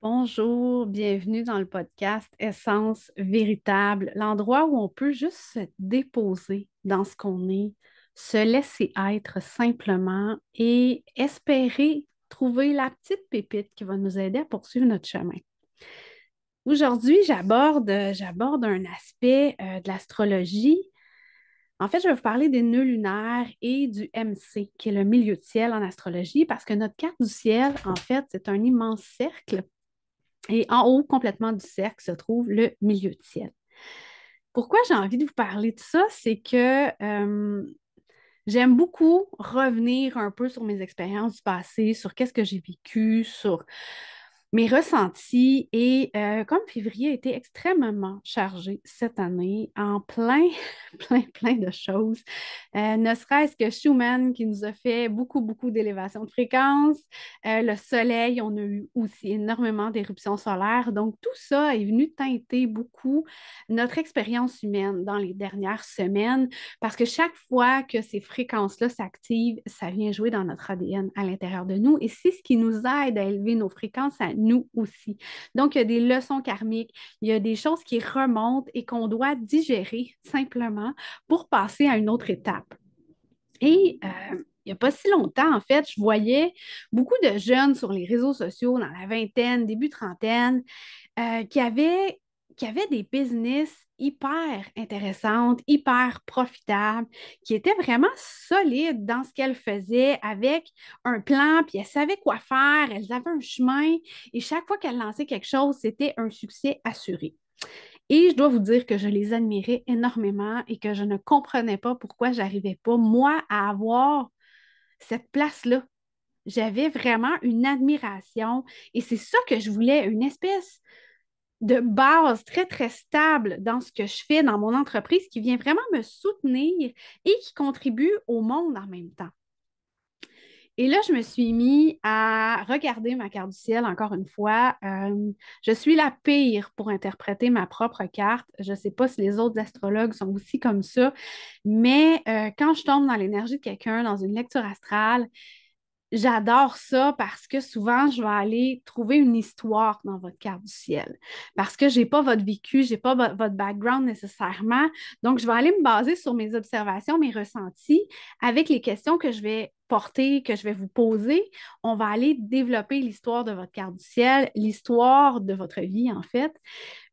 Bonjour, bienvenue dans le podcast Essence véritable, l'endroit où on peut juste se déposer dans ce qu'on est, se laisser être simplement et espérer trouver la petite pépite qui va nous aider à poursuivre notre chemin. Aujourd'hui, j'aborde un aspect de l'astrologie. En fait, je vais vous parler des nœuds lunaires et du MC, qui est le milieu de ciel en astrologie, parce que notre carte du ciel, en fait, c'est un immense cercle et en haut, complètement du cercle, se trouve le milieu de ciel. Pourquoi j'ai envie de vous parler de ça? C'est que j'aime beaucoup revenir un peu sur mes expériences du passé, sur qu'est-ce que j'ai vécu, sur mes ressentis. Et comme février a été extrêmement chargé cette année, en plein, plein de choses, ne serait-ce que Schumann qui nous a fait beaucoup, beaucoup d'élévation de fréquence, le soleil, on a eu aussi énormément d'éruptions solaires. Donc, tout ça est venu teinter beaucoup notre expérience humaine dans les dernières semaines parce que chaque fois que ces fréquences-là s'activent, ça vient jouer dans notre ADN à l'intérieur de nous et c'est ce qui nous aide à élever nos fréquences à nous aussi. Donc, il y a des leçons karmiques, il y a des choses qui remontent et qu'on doit digérer simplement pour passer à une autre étape. Et il n'y a pas si longtemps, en fait, je voyais beaucoup de jeunes sur les réseaux sociaux dans la vingtaine, début trentaine, euh, qui avaient, qui avaient des business hyper intéressantes, hyper profitables, qui étaient vraiment solides dans ce qu'elles faisaient avec un plan, puis elles savaient quoi faire, elles avaient un chemin, et chaque fois qu'elles lançaient quelque chose, c'était un succès assuré. Et je dois vous dire que je les admirais énormément et que je ne comprenais pas pourquoi j'arrivais pas, moi, à avoir cette place-là. J'avais vraiment une admiration et c'est ça que je voulais, une espèce de base très, très stable dans ce que je fais dans mon entreprise qui vient vraiment me soutenir et qui contribue au monde en même temps. Et là, je me suis mis à regarder ma carte du ciel encore une fois. Je suis la pire pour interpréter ma propre carte. Je ne sais pas si les autres astrologues sont aussi comme ça, mais quand je tombe dans l'énergie de quelqu'un, dans une lecture astrale, j'adore ça parce que souvent, je vais aller trouver une histoire dans votre carte du ciel. Parce que je n'ai pas votre vécu, je n'ai pas votre background nécessairement. Donc, je vais aller me baser sur mes observations, mes ressentis, avec les questions que je vais porter, que je vais vous poser. On va aller développer l'histoire de votre carte du ciel, l'histoire de votre vie, en fait.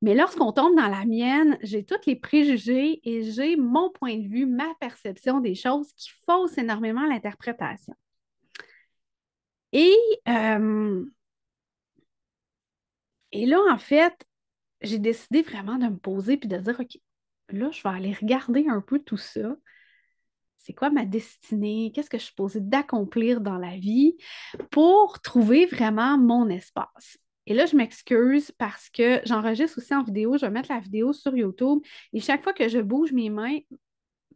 Mais lorsqu'on tombe dans la mienne, j'ai tous les préjugés et j'ai mon point de vue, ma perception des choses qui fausse énormément l'interprétation. Et, euh, et là, en fait, j'ai décidé vraiment de me poser puis de dire, OK, là, je vais aller regarder un peu tout ça. C'est quoi ma destinée? Qu'est-ce que je suis supposée d'accomplir dans la vie pour trouver vraiment mon espace? Et là, je m'excuse parce que j'enregistre aussi en vidéo. Je vais mettre la vidéo sur YouTube et chaque fois que je bouge mes mains,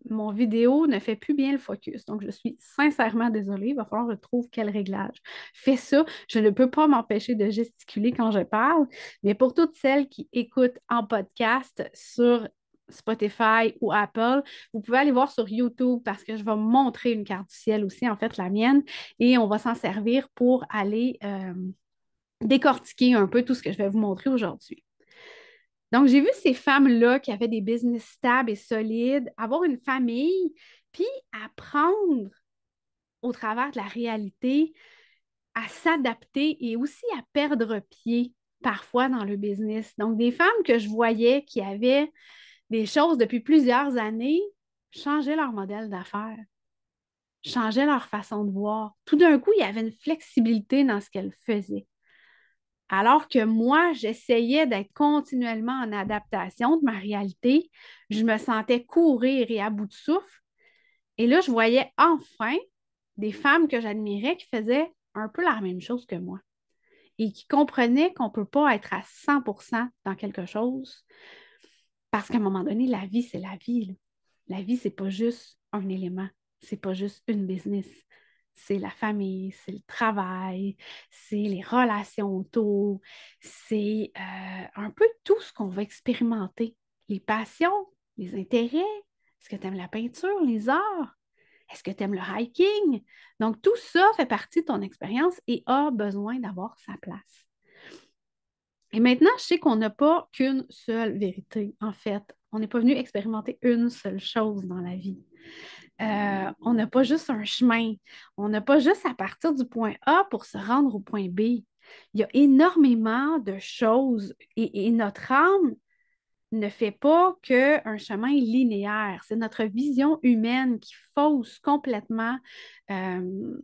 mon vidéo ne fait plus bien le focus. Donc, je suis sincèrement désolée. Il va falloir que je trouve quel réglage fait ça. Je ne peux pas m'empêcher de gesticuler quand je parle, mais pour toutes celles qui écoutent en podcast sur Spotify ou Apple, vous pouvez aller voir sur YouTube parce que je vais montrer une carte du ciel aussi, en fait, la mienne, et on va s'en servir pour aller décortiquer un peu tout ce que je vais vous montrer aujourd'hui. Donc, j'ai vu ces femmes-là qui avaient des business stables et solides, avoir une famille, puis apprendre au travers de la réalité à s'adapter et aussi à perdre pied parfois dans le business. Donc, des femmes que je voyais qui avaient des choses depuis plusieurs années changer leur modèle d'affaires, changer leur façon de voir. Tout d'un coup, il y avait une flexibilité dans ce qu'elles faisaient. Alors que moi, j'essayais d'être continuellement en adaptation de ma réalité. Je me sentais courir et à bout de souffle. Et là, je voyais enfin des femmes que j'admirais qui faisaient un peu la même chose que moi et qui comprenaient qu'on ne peut pas être à 100% dans quelque chose parce qu'à un moment donné, la vie, c'est la vie, là. La vie, c'est pas juste un élément, c'est pas juste une business. C'est la famille, c'est le travail, c'est les relations autour, c'est un peu tout ce qu'on va expérimenter. Les passions, les intérêts. Est-ce que tu aimes la peinture, les arts? Est-ce que tu aimes le hiking? Donc, tout ça fait partie de ton expérience et a besoin d'avoir sa place. Et maintenant, je sais qu'on n'a pas qu'une seule vérité, en fait. On n'est pas venu expérimenter une seule chose dans la vie. On n'a pas juste un chemin. On n'a pas juste à partir du point A pour se rendre au point B. Il y a énormément de choses et notre âme ne fait pas qu'un chemin linéaire. C'est notre vision humaine qui fausse euh,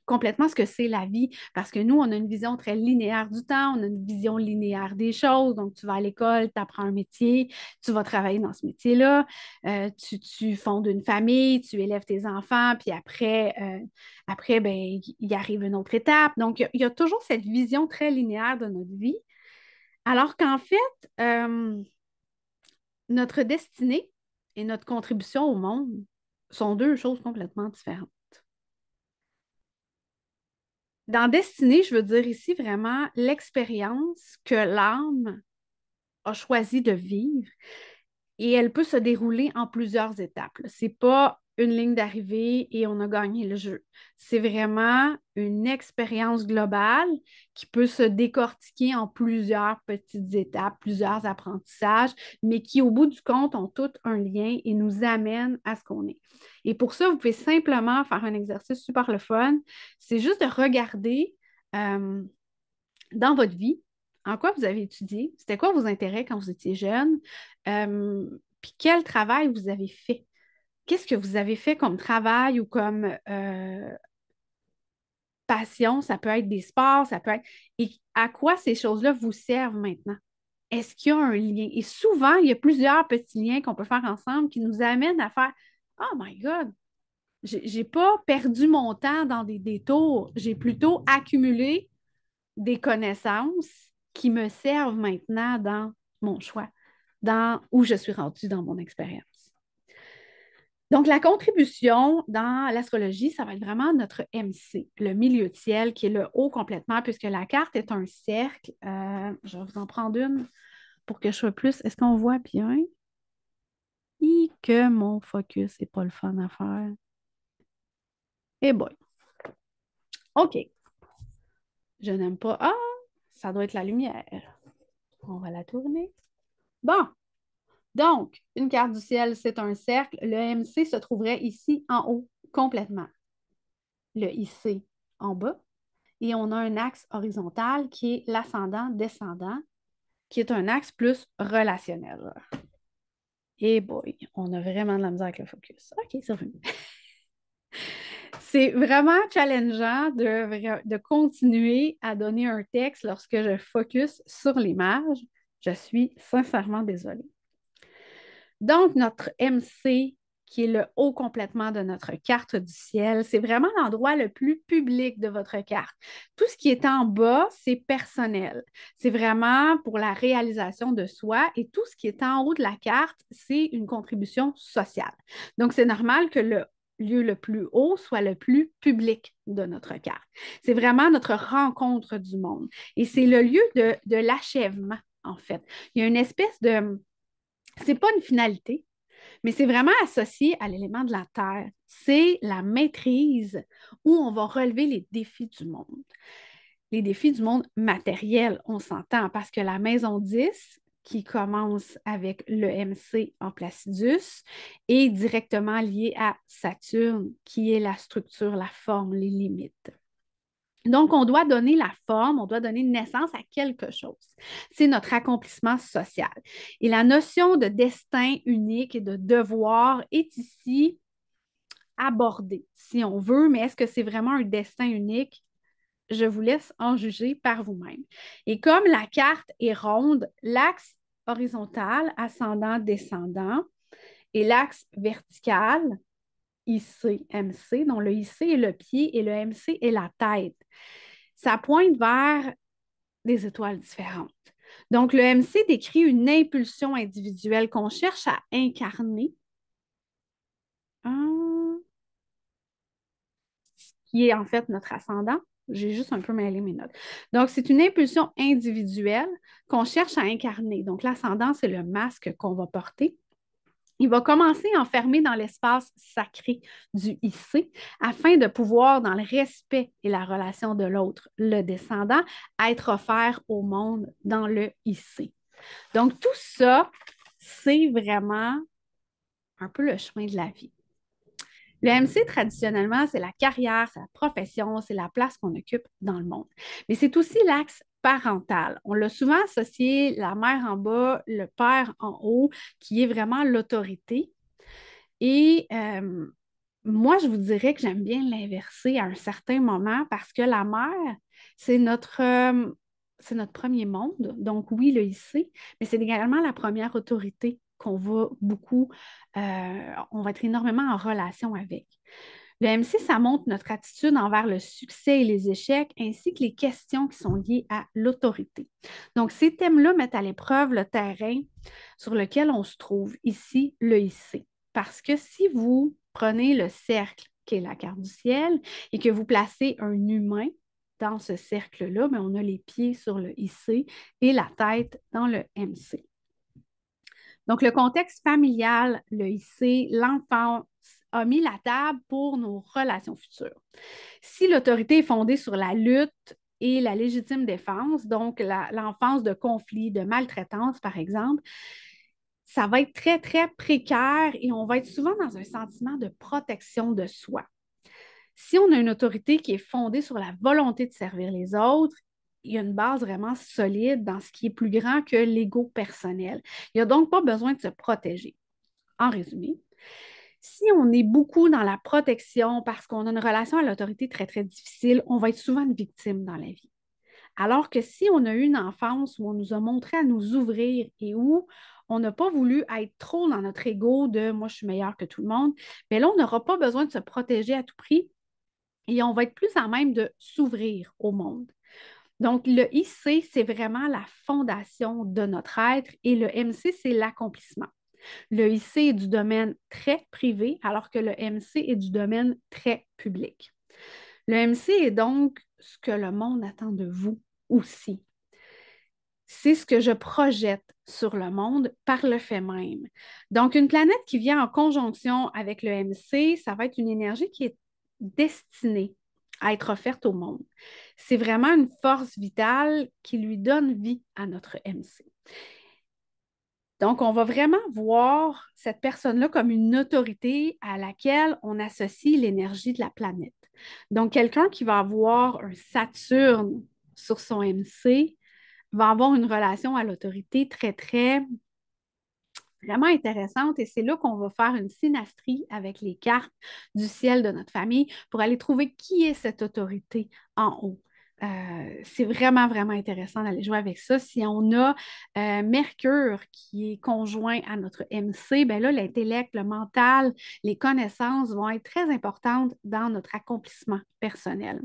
complètement ce que c'est la vie. Parce que nous, on a une vision très linéaire du temps, on a une vision linéaire des choses. Donc, tu vas à l'école, tu apprends un métier, tu vas travailler dans ce métier-là, tu fondes une famille, tu élèves tes enfants, puis après ben, il arrive une autre étape. Donc, il y a toujours cette vision très linéaire de notre vie. Alors qu'en fait, notre destinée et notre contribution au monde sont deux choses complètement différentes. Dans destinée, je veux dire ici vraiment l'expérience que l'âme a choisi de vivre et elle peut se dérouler en plusieurs étapes. Ce n'est pas une ligne d'arrivée et on a gagné le jeu. C'est vraiment une expérience globale qui peut se décortiquer en plusieurs petites étapes, plusieurs apprentissages, mais qui, au bout du compte, ont tous un lien et nous amènent à ce qu'on est. Et pour ça, vous pouvez simplement faire un exercice super le fun. C'est juste de regarder euh, dans votre vie, en quoi vous avez étudié, c'était quoi vos intérêts quand vous étiez jeune, puis quel travail vous avez fait. Qu'est-ce que vous avez fait comme travail ou comme passion? Ça peut être des sports, ça peut être... Et à quoi ces choses-là vous servent maintenant? Est-ce qu'il y a un lien? Et souvent, il y a plusieurs petits liens qu'on peut faire ensemble qui nous amènent à faire Oh my God, j'ai pas perdu mon temps dans des détours, j'ai plutôt accumulé des connaissances qui me servent maintenant dans mon choix, dans où je suis rendue dans mon expérience. Donc, la contribution dans l'astrologie, ça va être vraiment notre MC, le milieu de ciel, qui est le haut complètement, puisque la carte est un cercle. Je vais vous en prendre une pour que je sois plus. Est-ce qu'on voit bien? Et que mon focus n'est pas le fun à faire. Eh boy. OK. Je n'aime pas. Ah, ça doit être la lumière. On va la tourner. Bon, donc, une carte du ciel, c'est un cercle. Le MC se trouverait ici en haut, complètement. Le IC en bas. Et on a un axe horizontal qui est l'ascendant-descendant, qui est un axe plus relationnel. Et boy, on a vraiment de la misère avec le focus. OK, c'est revenu. C'est vraiment challengeant de continuer à donner un texte lorsque je focus sur l'image. Je suis sincèrement désolée. Donc, notre MC, qui est le haut complètement de notre carte du ciel, c'est vraiment l'endroit le plus public de votre carte. Tout ce qui est en bas, c'est personnel. C'est vraiment pour la réalisation de soi et tout ce qui est en haut de la carte, c'est une contribution sociale. Donc, c'est normal que le lieu le plus haut soit le plus public de notre carte. C'est vraiment notre rencontre du monde. Et c'est le lieu de l'achèvement, en fait. Il y a une espèce de c'est pas une finalité, mais c'est vraiment associé à l'élément de la terre. C'est la maîtrise où on va relever les défis du monde. Les défis du monde matériel, on s'entend, parce que la maison 10, qui commence avec le MC en Placidus, est directement liée à Saturne, qui est la structure, la forme, les limites. Donc, on doit donner la forme, on doit donner naissance à quelque chose. C'est notre accomplissement social. Et la notion de destin unique et de devoir est ici abordée, si on veut, mais est-ce que c'est vraiment un destin unique? Je vous laisse en juger par vous-même. Et comme la carte est ronde, l'axe horizontal, ascendant-descendant, et l'axe vertical, IC, MC, dont le IC est le pied et le MC est la tête. Ça pointe vers des étoiles différentes. Donc, le MC décrit une impulsion individuelle qu'on cherche à incarner, qui est en fait notre ascendant. J'ai juste un peu mêlé mes notes. Donc, c'est une impulsion individuelle qu'on cherche à incarner. Donc, l'ascendant, c'est le masque qu'on va porter. Il va commencer à enfermer dans l'espace sacré du IC afin de pouvoir, dans le respect et la relation de l'autre, le descendant, être offert au monde dans le IC. Donc, tout ça, c'est vraiment un peu le chemin de la vie. Le MC, traditionnellement, c'est la carrière, c'est la profession, c'est la place qu'on occupe dans le monde. Mais c'est aussi l'axe parental. On l'a souvent associé la mère en bas, le père en haut, qui est vraiment l'autorité. Et moi, je vous dirais que j'aime bien l'inverser à un certain moment parce que la mère, c'est c'est notre premier monde. Donc, oui, le IC, mais c'est également la première autorité qu'on va beaucoup, on va être énormément en relation avec. Le MC, ça montre notre attitude envers le succès et les échecs, ainsi que les questions qui sont liées à l'autorité. Donc, ces thèmes-là mettent à l'épreuve le terrain sur lequel on se trouve, ici, le IC. Parce que si vous prenez le cercle qui est la carte du ciel et que vous placez un humain dans ce cercle-là, bien, on a les pieds sur le IC et la tête dans le MC. Donc, le contexte familial, le IC, l'enfant a mis la table pour nos relations futures. Si l'autorité est fondée sur la lutte et la légitime défense, donc l'enfance de conflits, de maltraitance, par exemple, ça va être très, très précaire et on va être souvent dans un sentiment de protection de soi. Si on a une autorité qui est fondée sur la volonté de servir les autres, il y a une base vraiment solide dans ce qui est plus grand que l'ego personnel. Il n'y a donc pas besoin de se protéger. En résumé, si on est beaucoup dans la protection parce qu'on a une relation à l'autorité très, très difficile, on va être souvent une victime dans la vie. Alors que si on a eu une enfance où on nous a montré à nous ouvrir et où on n'a pas voulu être trop dans notre ego de moi, je suis meilleur que tout le monde, bien là, on n'aura pas besoin de se protéger à tout prix et on va être plus à même de s'ouvrir au monde. Donc, le IC, c'est vraiment la fondation de notre être et le MC, c'est l'accomplissement. Le IC est du domaine très privé, alors que le MC est du domaine très public. Le MC est donc ce que le monde attend de vous aussi. C'est ce que je projette sur le monde par le fait même. Donc, une planète qui vient en conjonction avec le MC, ça va être une énergie qui est destinée à être offerte au monde. C'est vraiment une force vitale qui lui donne vie à notre MC. Donc, on va vraiment voir cette personne-là comme une autorité à laquelle on associe l'énergie de la planète. Donc, quelqu'un qui va avoir un Saturne sur son MC va avoir une relation à l'autorité très, très vraiment intéressante et c'est là qu'on va faire une synastrie avec les cartes du ciel de notre famille pour aller trouver qui est cette autorité en haut. C'est vraiment, vraiment intéressant d'aller jouer avec ça. Si on a Mercure qui est conjoint à notre MC, bien là, l'intellect, le mental, les connaissances vont être très importantes dans notre accomplissement personnel.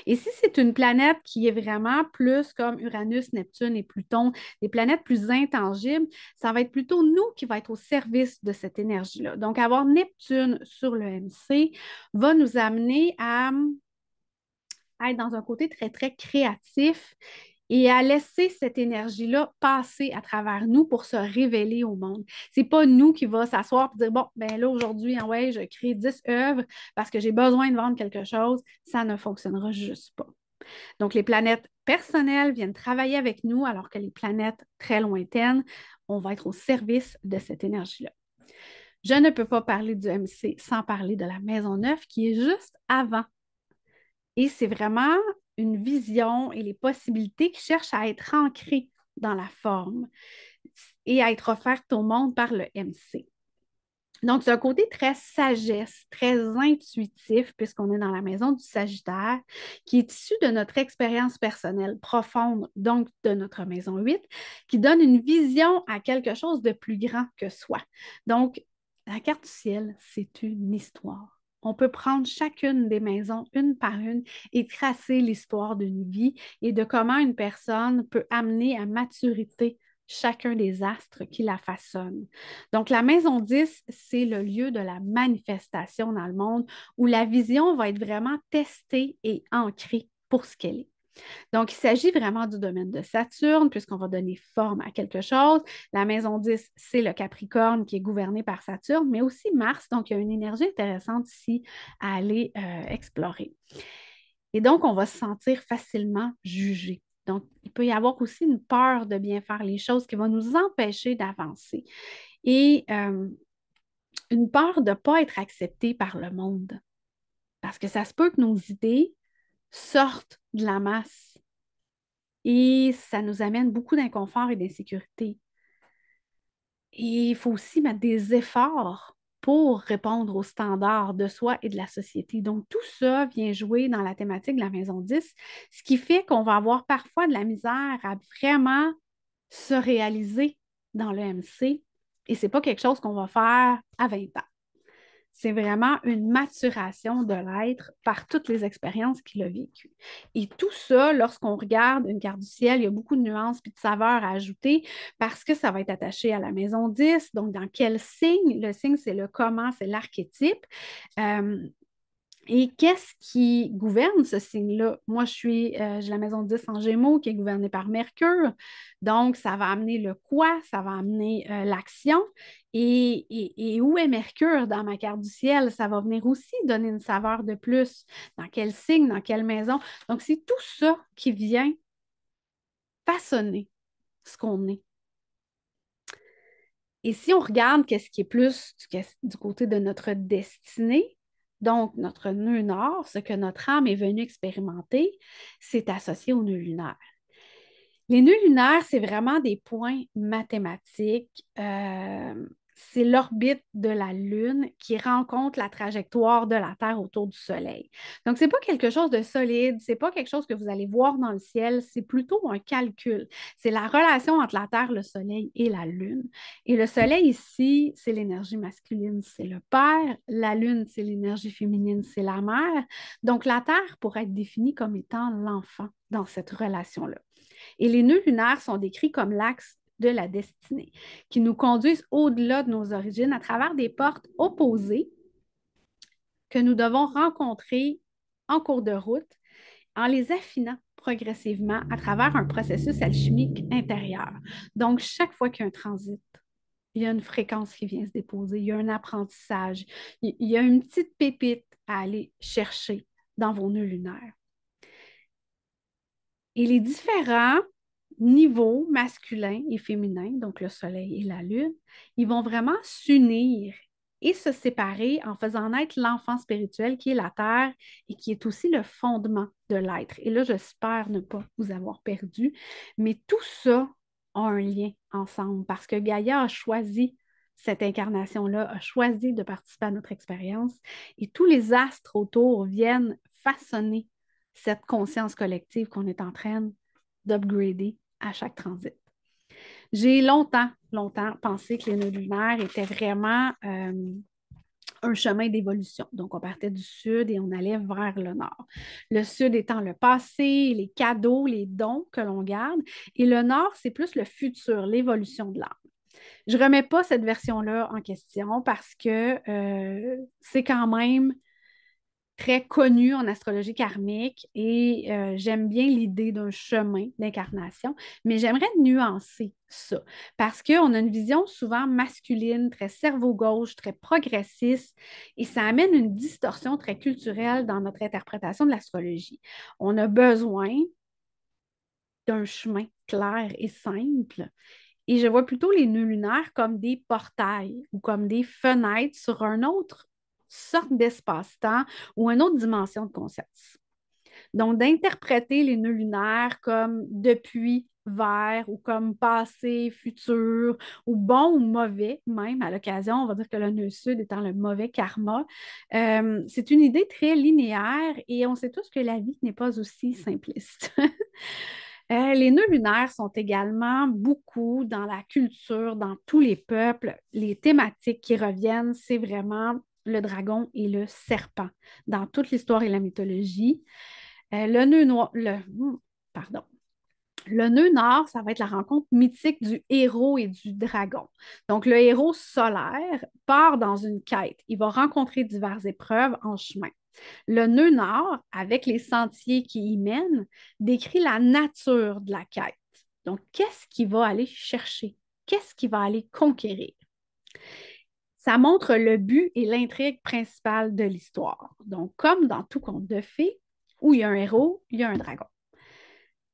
Et si c'est une planète qui est vraiment plus comme Uranus, Neptune et Pluton, des planètes plus intangibles, ça va être plutôt nous qui va être au service de cette énergie-là. Donc, avoir Neptune sur le MC va nous amener à être dans un côté très, très créatif et à laisser cette énergie-là passer à travers nous pour se révéler au monde. C'est pas nous qui va s'asseoir et dire, bon, ben là, aujourd'hui, ouais, je crée 10 œuvres parce que j'ai besoin de vendre quelque chose. Ça ne fonctionnera juste pas. Donc, les planètes personnelles viennent travailler avec nous, alors que les planètes très lointaines, on va être au service de cette énergie-là. Je ne peux pas parler du MC sans parler de la Maison Neuve qui est juste avant. Et c'est vraiment une vision et les possibilités qui cherchent à être ancrées dans la forme et à être offertes au monde par le MC. Donc, c'est un côté très sagesse, très intuitif, puisqu'on est dans la maison du Sagittaire, qui est issu de notre expérience personnelle profonde, donc de notre maison 8, qui donne une vision à quelque chose de plus grand que soi. Donc, la carte du ciel, c'est une histoire. On peut prendre chacune des maisons une par une et tracer l'histoire d'une vie et de comment une personne peut amener à maturité chacun des astres qui la façonnent. Donc, la maison 10, c'est le lieu de la manifestation dans le monde où la vision va être vraiment testée et ancrée pour ce qu'elle est. Donc, il s'agit vraiment du domaine de Saturne, puisqu'on va donner forme à quelque chose. La maison 10, c'est le Capricorne qui est gouverné par Saturne, mais aussi Mars. Donc, il y a une énergie intéressante ici à aller explorer. Et donc, on va se sentir facilement jugé. Donc, il peut y avoir aussi une peur de bien faire les choses qui va nous empêcher d'avancer. Et une peur de ne pas être accepté par le monde. Parce que ça se peut que nos idées sortent de la masse et ça nous amène beaucoup d'inconfort et d'insécurité. Et il faut aussi mettre des efforts pour répondre aux standards de soi et de la société. Donc, tout ça vient jouer dans la thématique de la maison 10, ce qui fait qu'on va avoir parfois de la misère à vraiment se réaliser dans le MC. Et ce n'est pas quelque chose qu'on va faire à 20 ans. C'est vraiment une maturation de l'être par toutes les expériences qu'il a vécues. Et tout ça, lorsqu'on regarde une carte du ciel, il y a beaucoup de nuances et de saveurs à ajouter parce que ça va être attaché à la maison 10. Donc, dans quel signe? Le signe, c'est le comment, c'est l'archétype. Et qu'est-ce qui gouverne ce signe-là? Moi, j'ai la maison 10 en Gémeaux qui est gouvernée par Mercure. Donc, ça va amener le quoi, ça va amener l'action. Et où est Mercure dans ma carte du ciel? Ça va venir aussi donner une saveur de plus. Dans quel signe, dans quelle maison? Donc, c'est tout ça qui vient façonner ce qu'on est. Et si on regarde qu'est-ce qui est plus du côté de notre destinée, donc notre nœud nord, ce que notre âme est venue expérimenter, c'est associé au nœud lunaire. Les nœuds lunaires, c'est vraiment des points mathématiques. C'est l'orbite de la Lune qui rencontre la trajectoire de la Terre autour du Soleil. Donc, ce n'est pas quelque chose de solide, ce n'est pas quelque chose que vous allez voir dans le ciel, c'est plutôt un calcul. C'est la relation entre la Terre, le Soleil et la Lune. Et le Soleil ici, c'est l'énergie masculine, c'est le Père. La Lune, c'est l'énergie féminine, c'est la Mère. Donc, la Terre pourrait être définie comme étant l'enfant dans cette relation-là. Et les nœuds lunaires sont décrits comme l'axe de la destinée, qui nous conduisent au-delà de nos origines à travers des portes opposées que nous devons rencontrer en cours de route en les affinant progressivement à travers un processus alchimique intérieur. Donc, chaque fois qu'il y a un transit, il y a une fréquence qui vient se déposer, il y a un apprentissage, il y a une petite pépite à aller chercher dans vos nœuds lunaires. Et les différents niveaux masculins et féminins, donc le Soleil et la Lune, ils vont vraiment s'unir et se séparer en faisant naître l'enfant spirituel qui est la Terre et qui est aussi le fondement de l'être. Et là, j'espère ne pas vous avoir perdu, mais tout ça a un lien ensemble parce que Gaïa a choisi cette incarnation-là, a choisi de participer à notre expérience et tous les astres autour viennent façonner cette conscience collective qu'on est en train d'upgrader à chaque transit. J'ai longtemps pensé que les nœuds lunaires étaient vraiment un chemin d'évolution. Donc, on partait du sud et on allait vers le nord. Le sud étant le passé, les cadeaux, les dons que l'on garde. Et le nord, c'est plus le futur, l'évolution de l'âme. Je ne remets pas cette version-là en question parce que c'est quand même très connu en astrologie karmique et j'aime bien l'idée d'un chemin d'incarnation, mais j'aimerais nuancer ça parce qu'on a une vision souvent masculine, très cerveau gauche, très progressiste et ça amène une distorsion très culturelle dans notre interprétation de l'astrologie. On a besoin d'un chemin clair et simple. Et je vois plutôt les nœuds lunaires comme des portails ou comme des fenêtres sur une autre sorte d'espace-temps ou une autre dimension de conscience. Donc, d'interpréter les nœuds lunaires comme depuis, vers ou comme passé, futur, ou bon ou mauvais, même à l'occasion, on va dire que le nœud sud étant le mauvais karma, c'est une idée très linéaire et on sait tous que la vie n'est pas aussi simpliste. Les nœuds lunaires sont également beaucoup dans la culture, dans tous les peuples. Les thématiques qui reviennent, c'est vraiment le dragon et le serpent dans toute l'histoire et la mythologie. Le nœud noir, pardon. Le nœud nord, ça va être la rencontre mythique du héros et du dragon. Donc, le héros solaire part dans une quête. Il va rencontrer diverses épreuves en chemin. Le nœud nord, avec les sentiers qui y mènent, décrit la nature de la quête. Donc, qu'est-ce qu'il va aller chercher? Qu'est-ce qu'il va aller conquérir? Ça montre le but et l'intrigue principale de l'histoire. Donc, comme dans tout conte de fées, où il y a un héros, il y a un dragon.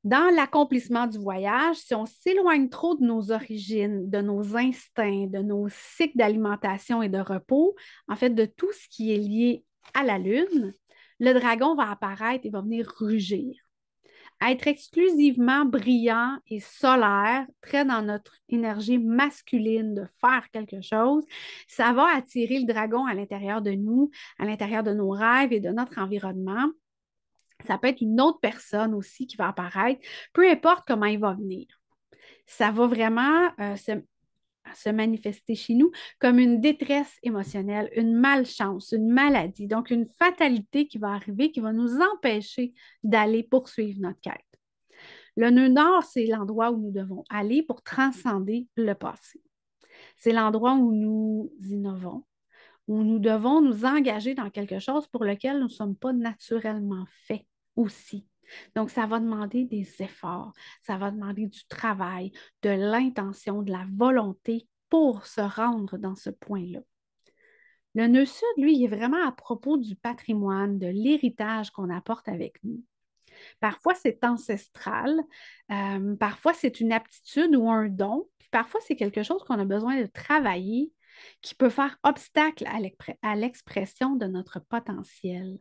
Dans l'accomplissement du voyage, si on s'éloigne trop de nos origines, de nos instincts, de nos cycles d'alimentation et de repos, en fait, de tout ce qui est lié à la Lune, le dragon va apparaître et va venir rugir. Être exclusivement brillant et solaire, très dans notre énergie masculine de faire quelque chose, ça va attirer le dragon à l'intérieur de nous, à l'intérieur de nos rêves et de notre environnement. Ça peut être une autre personne aussi qui va apparaître, peu importe comment il va venir. Ça va vraiment se manifester chez nous comme une détresse émotionnelle, une malchance, une maladie, donc une fatalité qui va arriver, qui va nous empêcher d'aller poursuivre notre quête. Le nœud nord, c'est l'endroit où nous devons aller pour transcender le passé. C'est l'endroit où nous innovons, où nous devons nous engager dans quelque chose pour lequel nous ne sommes pas naturellement faits aussi. Donc, ça va demander des efforts, ça va demander du travail, de l'intention, de la volonté pour se rendre dans ce point-là. Le nœud sud, lui, il est vraiment à propos du patrimoine, de l'héritage qu'on apporte avec nous. Parfois, c'est ancestral, parfois, c'est une aptitude ou un don, puis parfois, c'est quelque chose qu'on a besoin de travailler qui peut faire obstacle à l'expression de notre potentiel.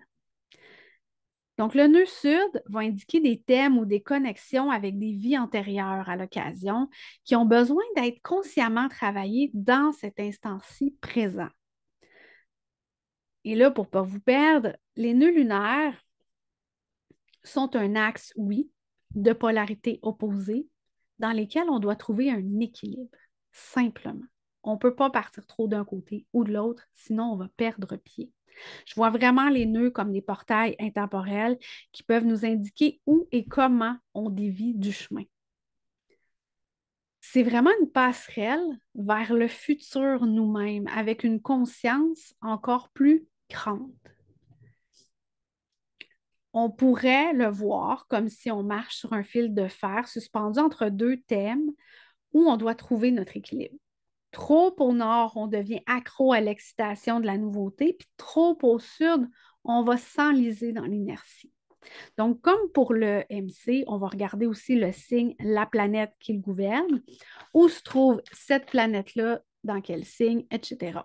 Donc, le nœud sud va indiquer des thèmes ou des connexions avec des vies antérieures à l'occasion qui ont besoin d'être consciemment travaillées dans cet instant-ci présent. Et là, pour ne pas vous perdre, les nœuds lunaires sont un axe, oui, de polarité opposée dans lesquels on doit trouver un équilibre, simplement. On ne peut pas partir trop d'un côté ou de l'autre, sinon on va perdre pied. Je vois vraiment les nœuds comme des portails intemporels qui peuvent nous indiquer où et comment on dévie du chemin. C'est vraiment une passerelle vers le futur nous-mêmes avec une conscience encore plus grande. On pourrait le voir comme si on marche sur un fil de fer suspendu entre deux thèmes où on doit trouver notre équilibre. Trop au nord, on devient accro à l'excitation de la nouveauté, puis trop au sud, on va s'enliser dans l'inertie. Donc, comme pour le MC, on va regarder aussi le signe, la planète qui le gouverne, où se trouve cette planète-là, dans quel signe, etc.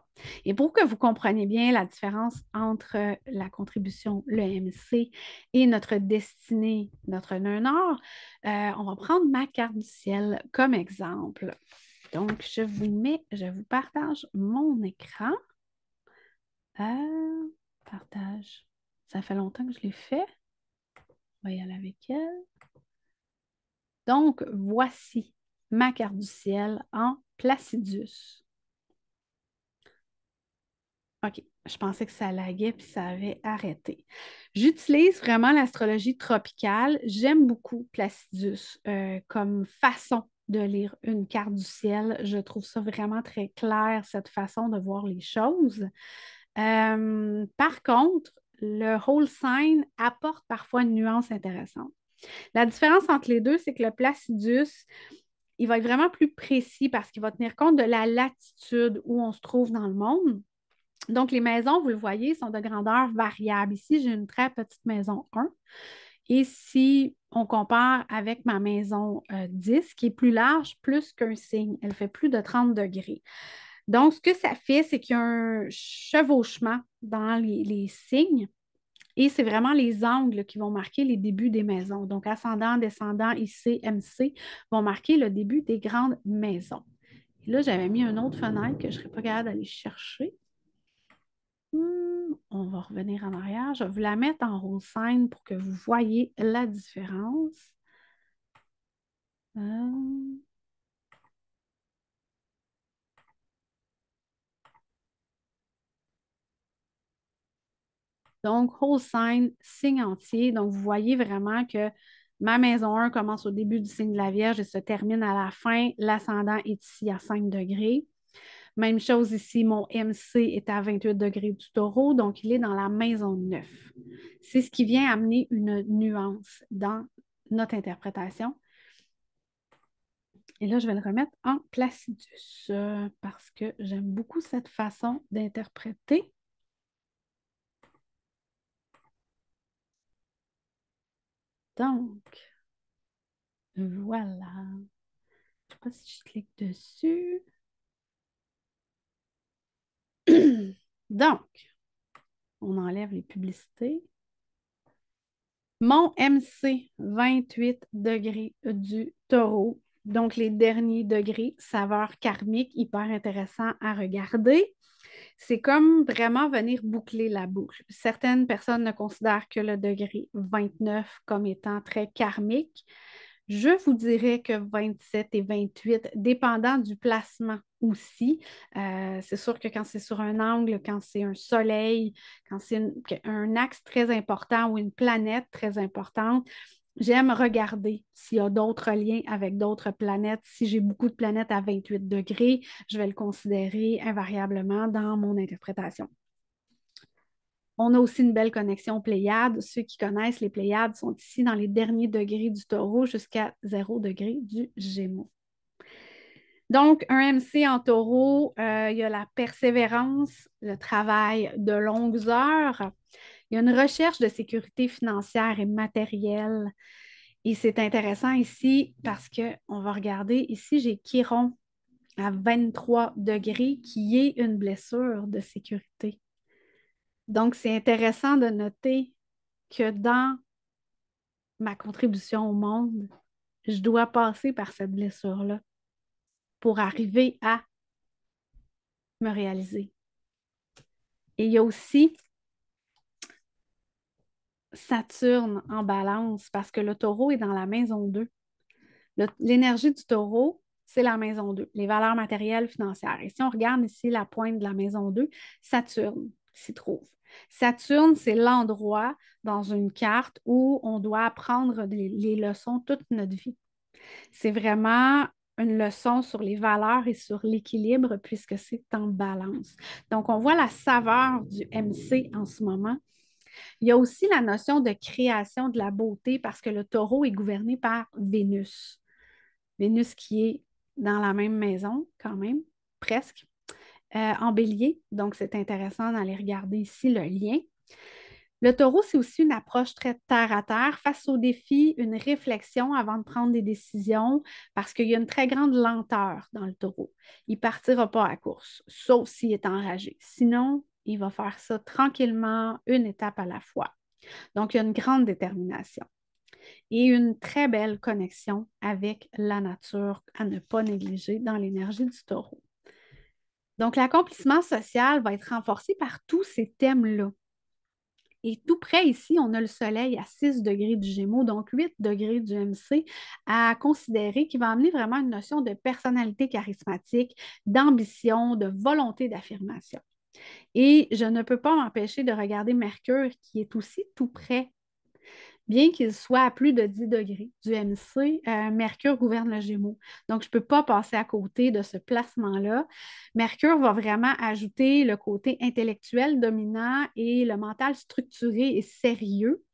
Et pour que vous compreniez bien la différence entre la contribution, le MC, et notre destinée, notre nœud nord, on va prendre ma carte du ciel comme exemple. Donc, je vous partage mon écran. Partage. Ça fait longtemps que je l'ai fait. On va y aller avec elle. Donc, voici ma carte du ciel en Placidus. OK, je pensais que ça laguait puis ça avait arrêté. J'utilise vraiment l'astrologie tropicale. J'aime beaucoup Placidus comme façon de lire une carte du ciel. Je trouve ça vraiment très clair, cette façon de voir les choses. Par contre, le whole sign apporte parfois une nuance intéressante. La différence entre les deux, c'est que le Placidus, il va être vraiment plus précis parce qu'il va tenir compte de la latitude où on se trouve dans le monde. Donc, les maisons, vous le voyez, sont de grandeur variable. Ici, j'ai une très petite maison 1. Et si on compare avec ma maison 10, qui est plus large, plus qu'un signe, elle fait plus de 30 degrés. Donc, ce que ça fait, c'est qu'il y a un chevauchement dans les signes et c'est vraiment les angles qui vont marquer les débuts des maisons. Donc, ascendant, descendant, IC, MC vont marquer le début des grandes maisons. Et là, j'avais mis une autre fenêtre que je ne serais pas capable d'aller chercher. On va revenir en arrière. Je vais vous la mettre en rose scène pour que vous voyez la différence. Donc, whole sign, signe entier. Donc, vous voyez vraiment que ma maison 1 commence au début du signe de la Vierge et se termine à la fin. L'ascendant est ici à 5 degrés. Même chose ici, mon MC est à 28 degrés du taureau, donc il est dans la maison 9. C'est ce qui vient amener une nuance dans notre interprétation. Et là, je vais le remettre en Placidus parce que j'aime beaucoup cette façon d'interpréter. Donc, voilà. Je ne sais pas si je clique dessus. Donc, on enlève les publicités. Mon MC, 28 degrés du taureau. Donc, les derniers degrés, saveur karmique, hyper intéressant à regarder. C'est comme vraiment venir boucler la boucle. Certaines personnes ne considèrent que le degré 29 comme étant très karmique. Je vous dirais que 27 et 28, dépendant du placement aussi, c'est sûr que quand c'est sur un angle, quand c'est un soleil, quand c'est un axe très important ou une planète très importante, j'aime regarder s'il y a d'autres liens avec d'autres planètes. Si j'ai beaucoup de planètes à 28 degrés, je vais le considérer invariablement dans mon interprétation. On a aussi une belle connexion Pléiades. Ceux qui connaissent les Pléiades sont ici dans les derniers degrés du taureau jusqu'à 0 degré du Gémeaux. Donc, un MC en taureau, il y a la persévérance, le travail de longues heures. Il y a une recherche de sécurité financière et matérielle. Et c'est intéressant ici parce qu'on va regarder, ici, j'ai Chiron à 23 degrés qui est une blessure de sécurité. Donc, c'est intéressant de noter que dans ma contribution au monde, je dois passer par cette blessure-là pour arriver à me réaliser. Et il y a aussi Saturne en balance parce que le taureau est dans la maison 2. L'énergie du taureau, c'est la maison 2, les valeurs matérielles financières. Et si on regarde ici la pointe de la maison 2, Saturne s'y trouve. Saturne, c'est l'endroit dans une carte où on doit apprendre les leçons toute notre vie. C'est vraiment une leçon sur les valeurs et sur l'équilibre puisque c'est en balance. Donc, on voit la saveur du MC en ce moment. Il y a aussi la notion de création de la beauté parce que le taureau est gouverné par Vénus. Vénus qui est dans la même maison, quand même, presque, en bélier. Donc, c'est intéressant d'aller regarder ici le lien. Le taureau, c'est aussi une approche très terre à terre, face aux défis, une réflexion avant de prendre des décisions, parce qu'il y a une très grande lenteur dans le taureau. Il ne partira pas à la course, sauf s'il est enragé. Sinon, il va faire ça tranquillement, une étape à la fois. Donc, il y a une grande détermination et une très belle connexion avec la nature à ne pas négliger dans l'énergie du taureau. Donc, l'accomplissement social va être renforcé par tous ces thèmes-là. Et tout près ici, on a le soleil à 6 degrés du Gémeaux, donc 8 degrés du MC, à considérer qui va amener vraiment une notion de personnalité charismatique, d'ambition, de volonté d'affirmation. Et je ne peux pas m'empêcher de regarder Mercure qui est aussi tout près. Bien qu'il soit à plus de 10 degrés du MC, Mercure gouverne le Gémeaux. Donc, je ne peux pas passer à côté de ce placement-là. Mercure va vraiment ajouter le côté intellectuel dominant et le mental structuré et sérieux.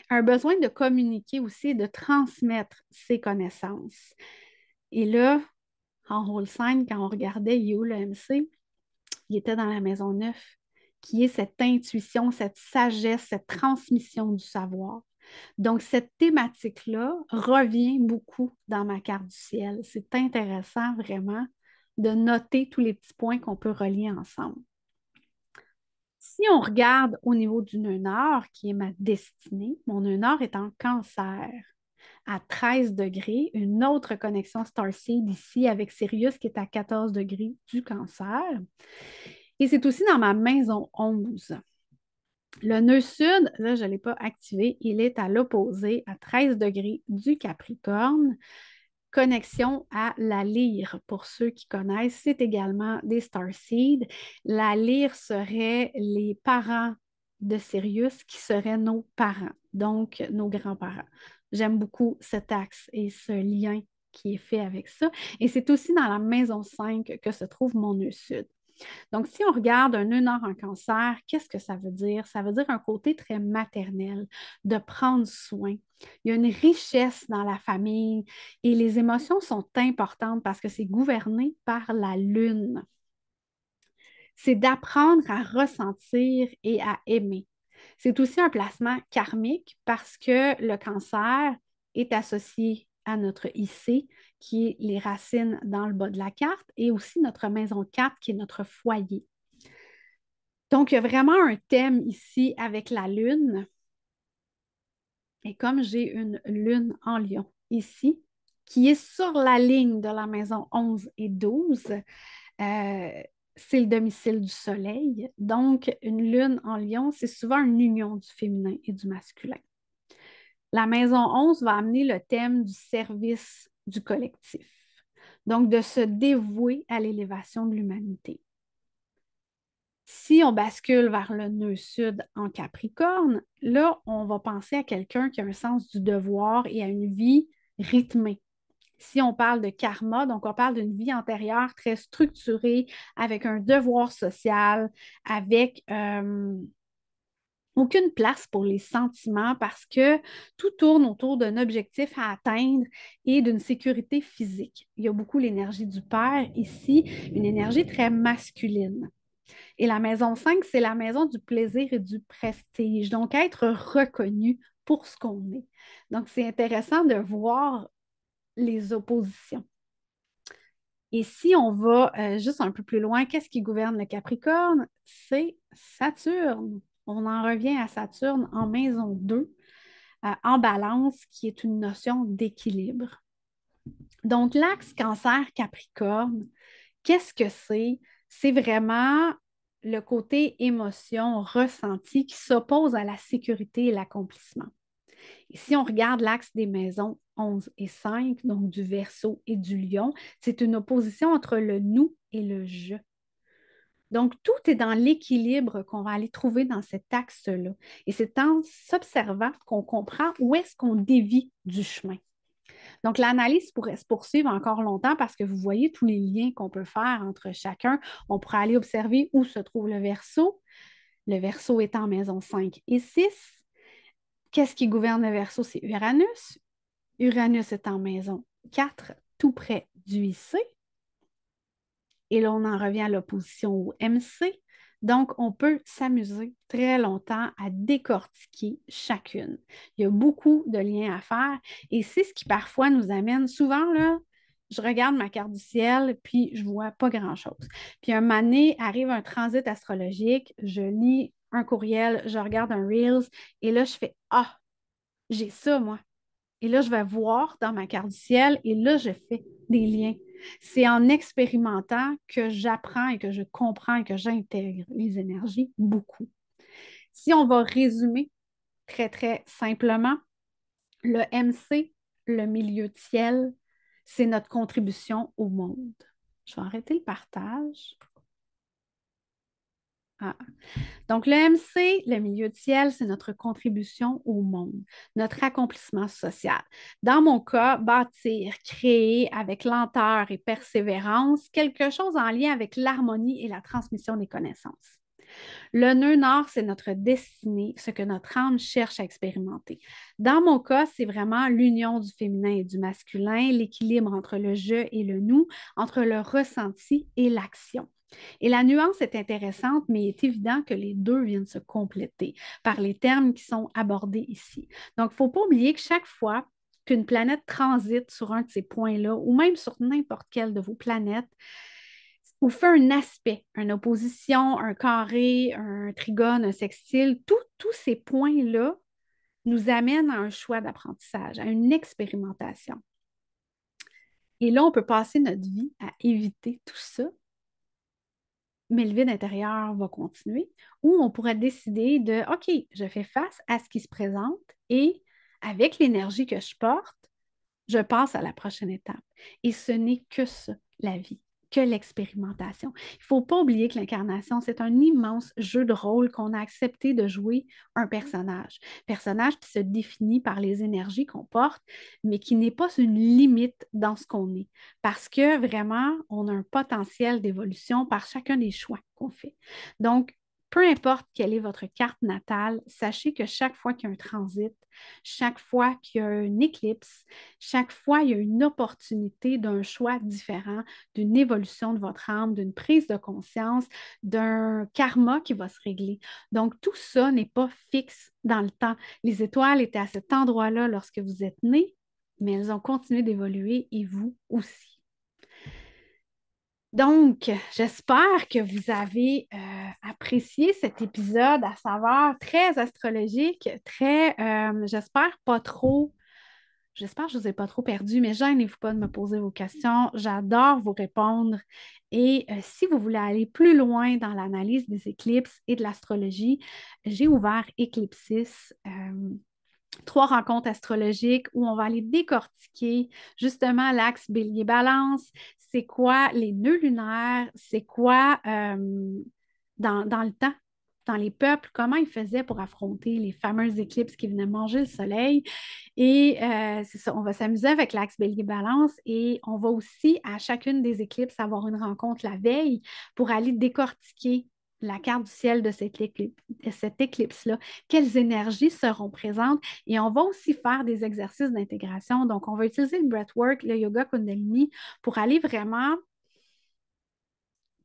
Un besoin de communiquer aussi, de transmettre ses connaissances. Et là, en rôle 5, quand on regardait You, le MC, il était dans la maison 9, qui est cette intuition, cette sagesse, cette transmission du savoir. Donc, cette thématique-là revient beaucoup dans ma carte du ciel. C'est intéressant vraiment de noter tous les petits points qu'on peut relier ensemble. Si on regarde au niveau du nœud nord, qui est ma destinée, mon nœud nord est en cancer à 13 degrés, une autre connexion Starseed ici avec Sirius qui est à 14 degrés du cancer. Et c'est aussi dans ma maison 11. Le nœud sud, là, je ne l'ai pas activé, il est à l'opposé, à 13 degrés du Capricorne. Connexion à la lyre, pour ceux qui connaissent, c'est également des starseeds. La lyre serait les parents de Sirius qui seraient nos parents, donc nos grands-parents. J'aime beaucoup cet axe et ce lien qui est fait avec ça. Et c'est aussi dans la maison 5 que se trouve mon nœud sud. Donc, si on regarde un nœud nord en cancer, qu'est-ce que ça veut dire? Ça veut dire un côté très maternel, de prendre soin. Il y a une richesse dans la famille et les émotions sont importantes parce que c'est gouverné par la lune. C'est d'apprendre à ressentir et à aimer. C'est aussi un placement karmique parce que le cancer est associé à notre IC, qui est les racines dans le bas de la carte, et aussi notre maison 4, qui est notre foyer. Donc, il y a vraiment un thème ici avec la lune. Et comme j'ai une lune en lion ici, qui est sur la ligne de la maison 11 et 12, c'est le domicile du soleil. Donc, une lune en lion, c'est souvent une union du féminin et du masculin. La maison 11 va amener le thème du service du collectif. Donc, de se dévouer à l'élévation de l'humanité. Si on bascule vers le nœud sud en Capricorne, là, on va penser à quelqu'un qui a un sens du devoir et a une vie rythmée. Si on parle de karma, donc on parle d'une vie antérieure très structurée, avec un devoir social, avec aucune place pour les sentiments parce que tout tourne autour d'un objectif à atteindre et d'une sécurité physique. Il y a beaucoup l'énergie du père ici, une énergie très masculine. Et la maison 5, c'est la maison du plaisir et du prestige, donc être reconnu pour ce qu'on est. Donc, c'est intéressant de voir les oppositions. Et si on va juste un peu plus loin, qu'est-ce qui gouverne le Capricorne? C'est Saturne. On en revient à Saturne en maison 2, en balance, qui est une notion d'équilibre. Donc, l'axe Cancer-Capricorne, qu'est-ce que c'est? C'est vraiment le côté émotion, ressenti qui s'oppose à la sécurité et l'accomplissement. Et si on regarde l'axe des maisons 11 et 5, donc du Verseau et du Lion, c'est une opposition entre le nous et le je. Donc, tout est dans l'équilibre qu'on va aller trouver dans cet axe-là. Et c'est en s'observant qu'on comprend où est-ce qu'on dévie du chemin. Donc, l'analyse pourrait se poursuivre encore longtemps parce que vous voyez tous les liens qu'on peut faire entre chacun. On pourrait aller observer où se trouve le Verseau. Le Verseau est en maison 5 et 6. Qu'est-ce qui gouverne le Verseau? C'est Uranus. Uranus est en maison 4, tout près du IC. Et là, on en revient à l'opposition au MC. Donc, on peut s'amuser très longtemps à décortiquer chacune. Il y a beaucoup de liens à faire et c'est ce qui parfois nous amène. Souvent, là, je regarde ma carte du ciel puis je vois pas grand-chose. Puis un moment donné, arrive un transit astrologique, je lis un courriel, je regarde un Reels et là, je fais Ah, j'ai ça, moi. Et là, je vais voir dans ma carte du ciel et là, je fais des liens. C'est en expérimentant que j'apprends et que je comprends et que j'intègre les énergies beaucoup. Si on va résumer très, très simplement, le MC, le milieu de ciel, c'est notre contribution au monde. Je vais arrêter le partage. Ah. Donc, le MC, le milieu de ciel, c'est notre contribution au monde, notre accomplissement social. Dans mon cas, bâtir, créer avec lenteur et persévérance quelque chose en lien avec l'harmonie et la transmission des connaissances. Le nœud nord, c'est notre destinée, ce que notre âme cherche à expérimenter. Dans mon cas, c'est vraiment l'union du féminin et du masculin, l'équilibre entre le je et le nous, entre le ressenti et l'action. Et la nuance est intéressante, mais il est évident que les deux viennent se compléter par les termes qui sont abordés ici. Donc, il ne faut pas oublier que chaque fois qu'une planète transite sur un de ces points-là, ou même sur n'importe quelle de vos planètes, ou fait un aspect, une opposition, un carré, un trigone, un sextile, tous ces points-là nous amènent à un choix d'apprentissage, à une expérimentation. Et là, on peut passer notre vie à éviter tout ça, mais le vide intérieur va continuer, ou on pourrait décider de, OK, je fais face à ce qui se présente et avec l'énergie que je porte, je passe à la prochaine étape. Et ce n'est que ça, la vie. que l'expérimentation. Il ne faut pas oublier que l'incarnation, c'est un immense jeu de rôle qu'on a accepté de jouer un personnage. Personnage qui se définit par les énergies qu'on porte, mais qui n'est pas une limite dans ce qu'on est. Parce que vraiment, on a un potentiel d'évolution par chacun des choix qu'on fait. Donc, peu importe quelle est votre carte natale, sachez que chaque fois qu'il y a un transit, chaque fois qu'il y a une éclipse, chaque fois il y a une opportunité d'un choix différent, d'une évolution de votre âme, d'une prise de conscience, d'un karma qui va se régler. Donc, tout ça n'est pas fixe dans le temps. Les étoiles étaient à cet endroit-là lorsque vous êtes né, mais elles ont continué d'évoluer et vous aussi. Donc, j'espère que vous avez apprécié cet épisode à saveur très astrologique, j'espère pas trop. J'espère que je ne vous ai pas trop perdu, mais gênez-vous pas de me poser vos questions. J'adore vous répondre. Et si vous voulez aller plus loin dans l'analyse des éclipses et de l'astrologie, j'ai ouvert Eclipsis, 3 rencontres astrologiques où on va aller décortiquer justement l'axe bélier-balance, c'est quoi les nœuds lunaires, c'est quoi dans le temps, dans les peuples, comment ils faisaient pour affronter les fameuses éclipses qui venaient manger le soleil. Et c'est ça, on va s'amuser avec l'axe bélier-balance et on va aussi, à chacune des éclipses, avoir une rencontre la veille pour aller décortiquer la carte du ciel de cette éclipse-là, quelles énergies seront présentes. Et on va aussi faire des exercices d'intégration. Donc, on va utiliser le breathwork, le yoga Kundalini pour aller vraiment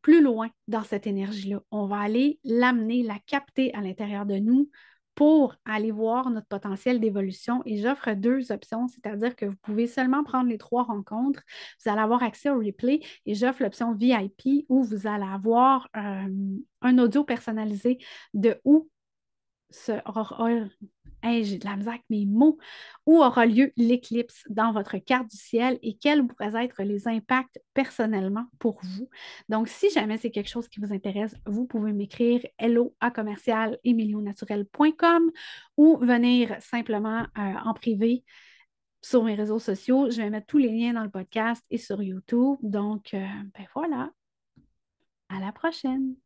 plus loin dans cette énergie-là. On va aller l'amener, la capter à l'intérieur de nous pour aller voir notre potentiel d'évolution. Et j'offre 2 options, c'est-à-dire que vous pouvez seulement prendre les 3 rencontres. Vous allez avoir accès au replay et j'offre l'option VIP où vous allez avoir un audio personnalisé de où hey, j'ai de la misère avec mes mots. Où aura lieu l'éclipse dans votre carte du ciel et quels pourraient être les impacts personnellement pour vous? Donc, si jamais c'est quelque chose qui vous intéresse, vous pouvez m'écrire hello@commercial-emilionaturel.com ou venir simplement en privé sur mes réseaux sociaux. Je vais mettre tous les liens dans le podcast et sur YouTube. Donc, ben voilà, à la prochaine.